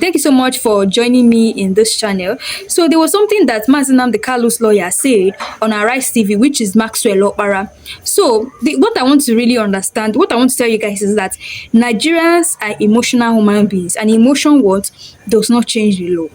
Thank you so much for joining me in this channel. So there was something that Nnamdi Kanu's lawyer said on Arise TV, which is Maxwell Opara. So what I want to really understand, what I want to tell you guys is that Nigerians are emotional human beings, and emotion what does not change the law.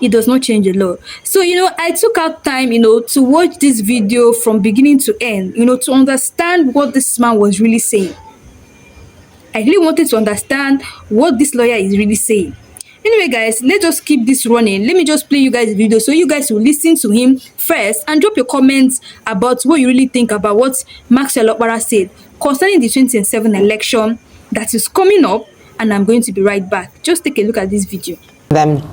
It does not change the law. So, I took out time, to watch this video from beginning to end, to understand what this man was really saying. I really wanted to understand what this lawyer is really saying. Anyway, guys, let's just keep this running. Let me just play you guys the video so you guys will listen to him first and drop your comments about what you really think about what Maxwell Opara said concerning the 2027 election that is coming up, and I'm going to be right back. Just take a look at this video.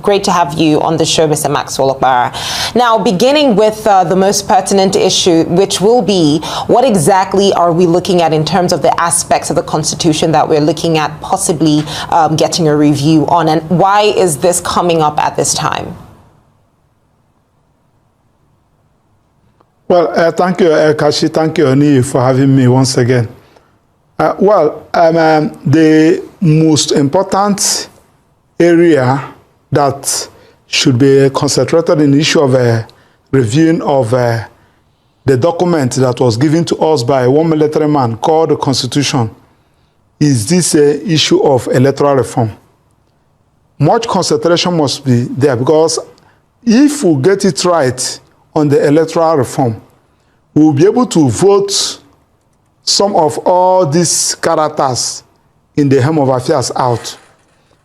Great to have you on the show, Mr. Maxwell Opara. Now, beginning with the most pertinent issue, which will be what exactly are we looking at in terms of the aspects of the Constitution that we're looking at possibly getting a review on, and why is this coming up at this time? Well, thank you, Kashi. Thank you, Oni, for having me once again. The most important area that should be concentrated in the issue of reviewing of the document that was given to us by one military man called the Constitution is this issue of electoral reform. Much concentration must be there, because if we get it right on the electoral reform, we will be able to vote some of all these characters in the Home of Affairs out.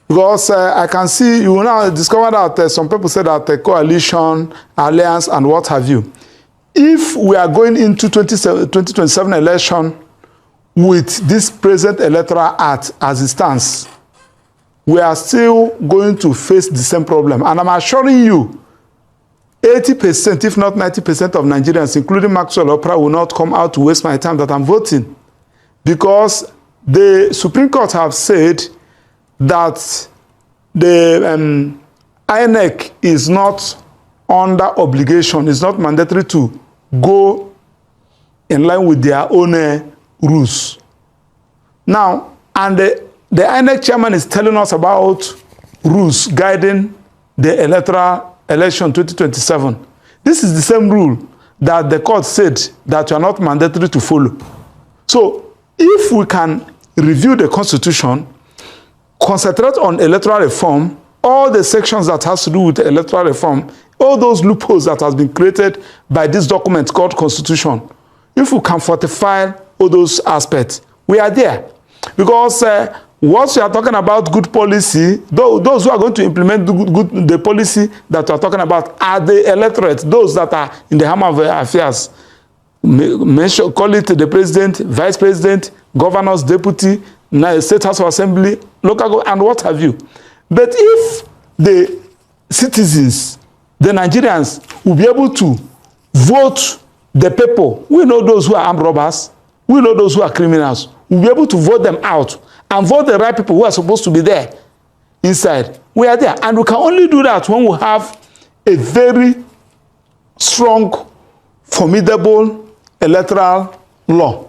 Because I can see, you will now discover that some people say that the coalition, alliance, and what have you. If we are going into 2027 election with this present electoral act as it stands, we are still going to face the same problem. And I'm assuring you, 80%, if not 90% of Nigerians, including Maxwell Opara, will not come out to waste my time that I'm voting. Because the Supreme Court have said that the INEC is not under obligation, is not mandatory to go in line with their own rules. Now, and the INEC chairman is telling us about rules guiding the electoral election 2027. This is the same rule that the court said that you are not mandatory to follow. So, if we can review the Constitution, concentrate on electoral reform, all the sections that has to do with electoral reform, all those loopholes that has been created by this document called Constitution, if we can fortify all those aspects, we are there. Because once you are talking about good policy, those who are going to implement the policy that we are talking about are the electorate, those that are in the Home of Affairs. Call it the president, vice president, governors, deputy, State House of Assembly, local, and what have you. But if the citizens, the Nigerians, will be able to vote the people, we know those who are armed robbers, we know those who are criminals, we'll be able to vote them out and vote the right people who are supposed to be there inside. We are there. And we can only do that when we have a very strong, formidable electoral law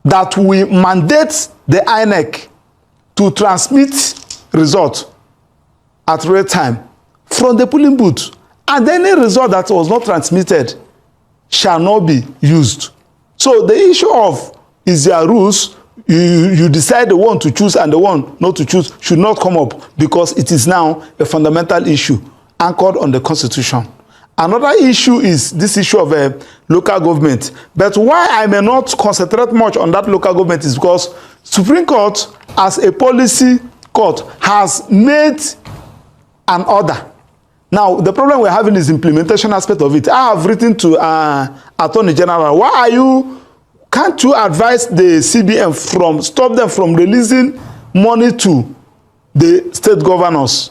that will mandate the INEC to transmit results at real time from the polling booth. And any result that was not transmitted shall not be used. So the issue of is there rules, you decide the one to choose and the one not to choose should not come up, because it is now a fundamental issue anchored on the Constitution. Another issue is this issue of local government. But why I may not concentrate much on that local government is because Supreme Court, as a policy court, has made an order. Now, the problem we're having is implementation aspect of it. I have written to Attorney General, can't you advise the CBN stop them from releasing money to the state governors?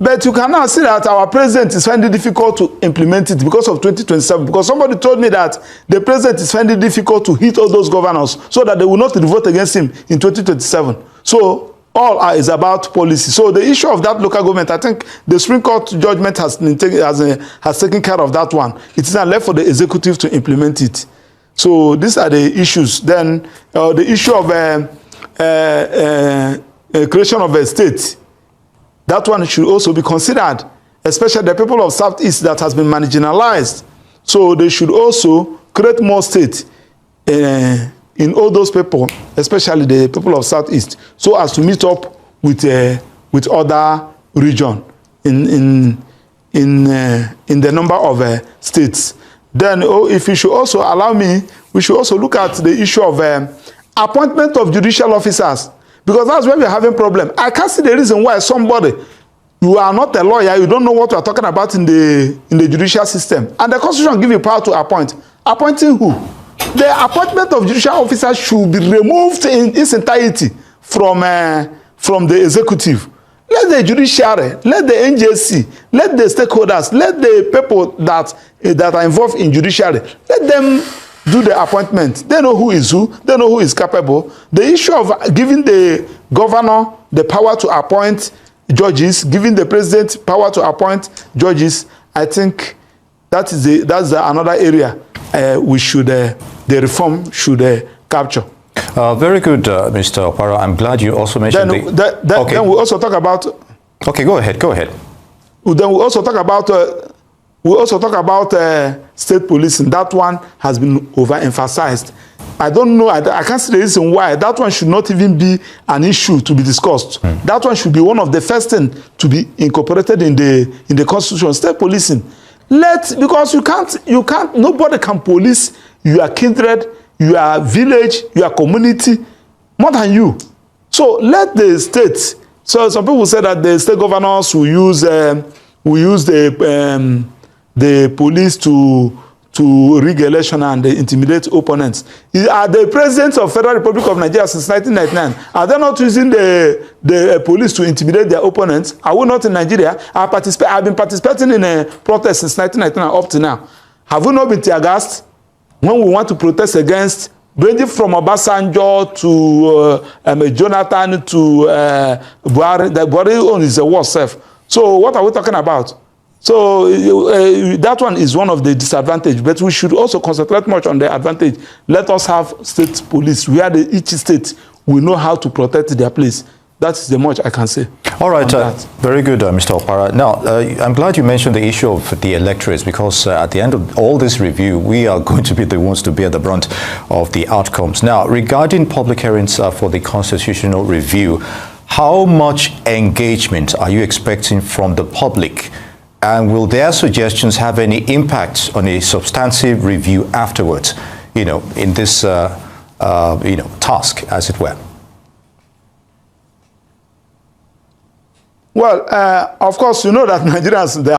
But you can now see that our president is finding it difficult to implement it because of 2027. Because somebody told me that the president is finding it difficult to hit all those governors so that they will not vote against him in 2027. So all is about policy. So the issue of that local government, I think the Supreme Court judgment has taken care of that one. It is now left for the executive to implement it. So these are the issues. Then the issue of creation of a state. That one should also be considered, especially the people of Southeast that has been marginalized. So they should also create more states in all those people, especially the people of Southeast, so as to meet up with other region in the number of states. Then, if you should also allow me, we should also look at the issue of appointment of judicial officers, because that's where we're having problem. I can't see the reason why somebody, you are not a lawyer, you don't know what we are talking about in the judicial system, and the constitution give you power to appoint. Appointing who? The appointment of judicial officers should be removed in its entirety from the executive. Let the judiciary, let the NJC, let the stakeholders, let the people that are involved in judiciary, let them do the appointment. They know who is who, they know who is capable. The issue of giving the governor the power to appoint judges, giving the president power to appoint judges, I think that's another area we should, the reform should capture. Very good, Mr. Opara. I'm glad you also mentioned okay. Then we also talk about. Okay, go ahead. Then we also talk about state policing. That one has been overemphasized. I don't know. I can't see the reason why that one should not even be an issue to be discussed. That one should be one of the first things to be incorporated in the constitution. State policing. Because you can't. Nobody can police your kindred, your village, your community more than you. So let the states. So some people say that the state governors will use the police to rig election and intimidate opponents. Are the presidents of Federal Republic of Nigeria since 1999, are they not using the police to intimidate their opponents? Are we not in Nigeria? I've been participating in a protest since 1999 up to now. Have we not been tear gassed when we want to protest against, ranging from Obasanjo to Jonathan to Buhari? The Buhari own is the worst self. So what are we talking about? So that one is one of the disadvantages, but we should also concentrate much on the advantage. Let us have state police where each state will know how to protect their place. That's the much I can say. All right, very good, Mr. Opara. Now, I'm glad you mentioned the issue of the electorates, because at the end of all this review, we are going to be the ones to bear the brunt of the outcomes. Now, regarding public hearings for the constitutional review, how much engagement are you expecting from the public? And will their suggestions have any impact on a substantive review afterwards, in this, task, as it were? Well, of course, you know that Nigerians, they are.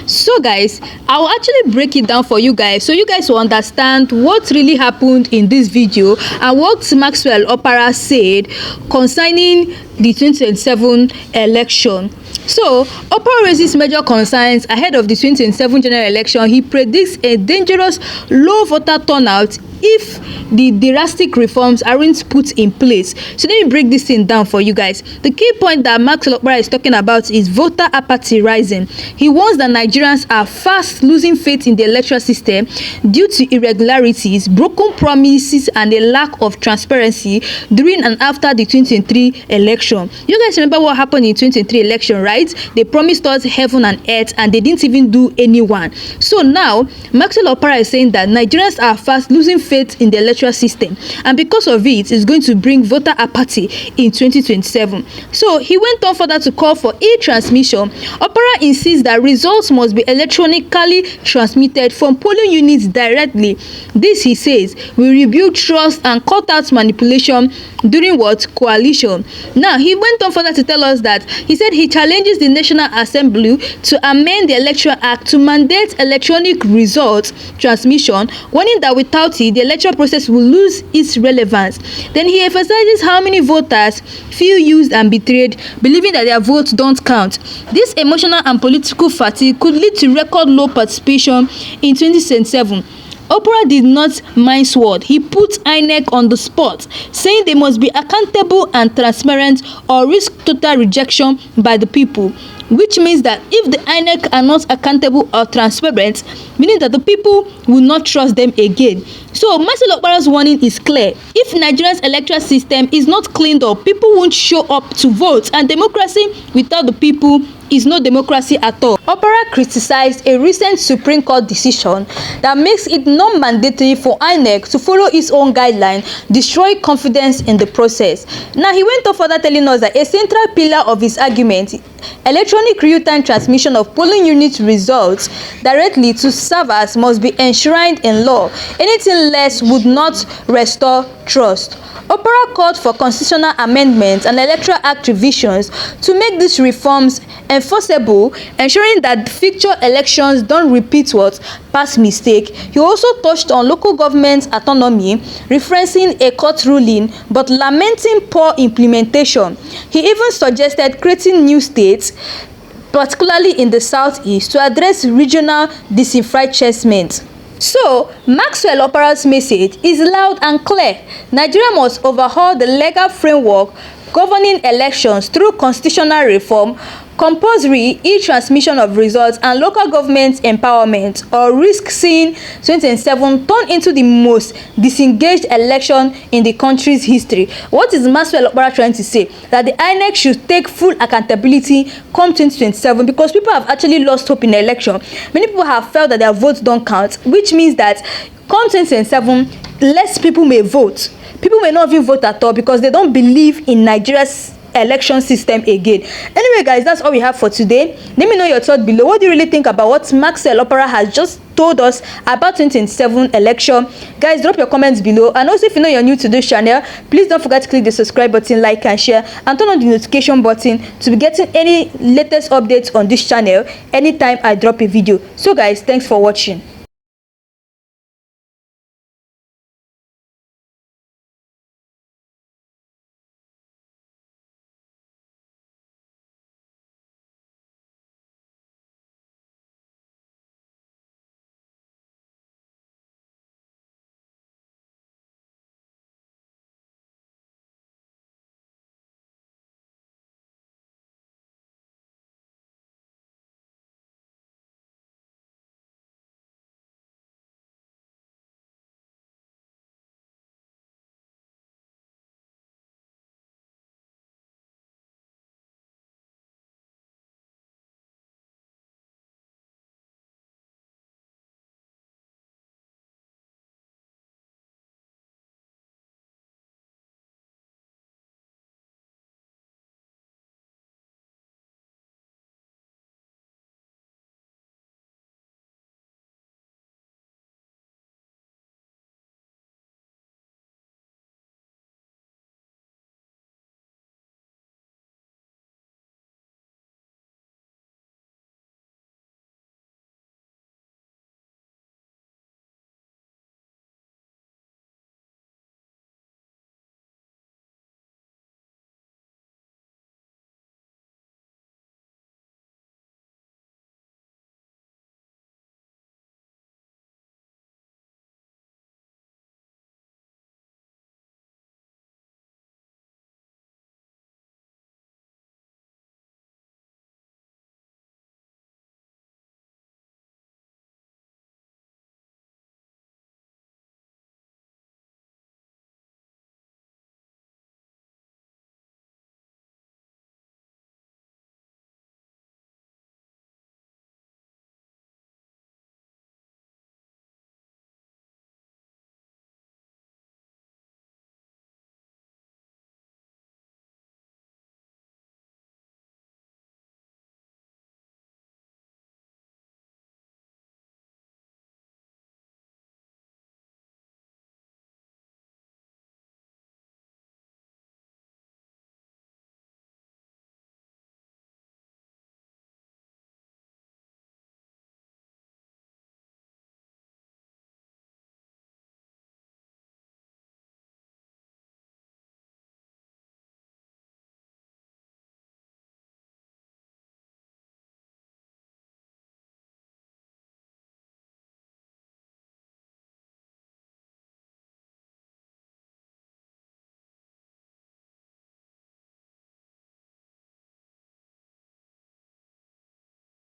So guys, I'll actually break it down for you guys, so you guys will understand what really happened in this video and what Maxwell Opara said concerning the 2027 election. So, Opara raises major concerns ahead of the 2027 general election. He predicts a dangerous low voter turnout if the drastic reforms aren't put in place. So let me break this thing down for you guys. The key point that Maxwell Opara is talking about is voter apathy rising. He warns that Nigerians are fast losing faith in the electoral system due to irregularities, broken promises, and a lack of transparency during and after the 2023 election. You guys remember what happened in 2023 election, right? They promised us heaven and earth, and they didn't even do anyone. So now Maxwell Opara is saying that Nigerians are fast losing faith in the electoral system, and because of it, it's going to bring voter apathy in 2027. So he went on further to call for e-transmission. Opara insists that results must be electronically transmitted from polling units directly. This, he says, will rebuild trust and cut out manipulation during coalition. Now he went on further to tell us that he said he challenges the National Assembly to amend the Electoral Act to mandate electronic results transmission, warning that without it, the electoral process will lose its relevance. Then he emphasizes how many voters feel used and betrayed, believing that their votes don't count. This emotional and political fatigue could lead to record low participation in 2027. Opara did not mince word. He put INEC on the spot, saying they must be accountable and transparent or risk total rejection by the people. Which means that if the INEC are not accountable or transparent, meaning that the people will not trust them again. So Maxwell Opara's warning is clear. If Nigeria's electoral system is not cleaned up, people won't show up to vote, and democracy without the people is no democracy at all. Opara criticized a recent Supreme Court decision that makes it non-mandatory for INEC to follow its own guideline, destroy confidence in the process. Now, he went on further telling us that a central pillar of his argument, electronic real-time transmission of polling unit results directly to servers, must be enshrined in law. Anything less would not restore trust. Opara called for constitutional amendments and Electoral Act revisions to make these reforms enforceable, ensuring that future elections don't repeat what past mistake. He also touched on local government autonomy, referencing a court ruling but lamenting poor implementation. He even suggested creating new states, particularly in the southeast, to address regional disenfranchisement. So, Maxwell Opara's message is loud and clear. Nigeria must overhaul the legal framework governing elections through constitutional reform, compulsory e-transmission of results, and local government empowerment, or risk seeing 2027 turn into the most disengaged election in the country's history. What is Maxwell Opara trying to say? That the INEC should take full accountability come 2027, because people have actually lost hope in the election. Many people have felt that their votes don't count, which means that come 2027, less people may vote. People may not even vote at all because they don't believe in Nigeria's election system again. Anyway, guys, that's all we have for today. Let me know your thoughts below. What do you really think about what Maxwell Opara has just told us about 2027 election? Guys, drop your comments below. And also, if you know you're new to this channel, please don't forget to click the subscribe button, like and share, and turn on the notification button to be getting any latest updates on this channel anytime I drop a video. So guys, thanks for watching.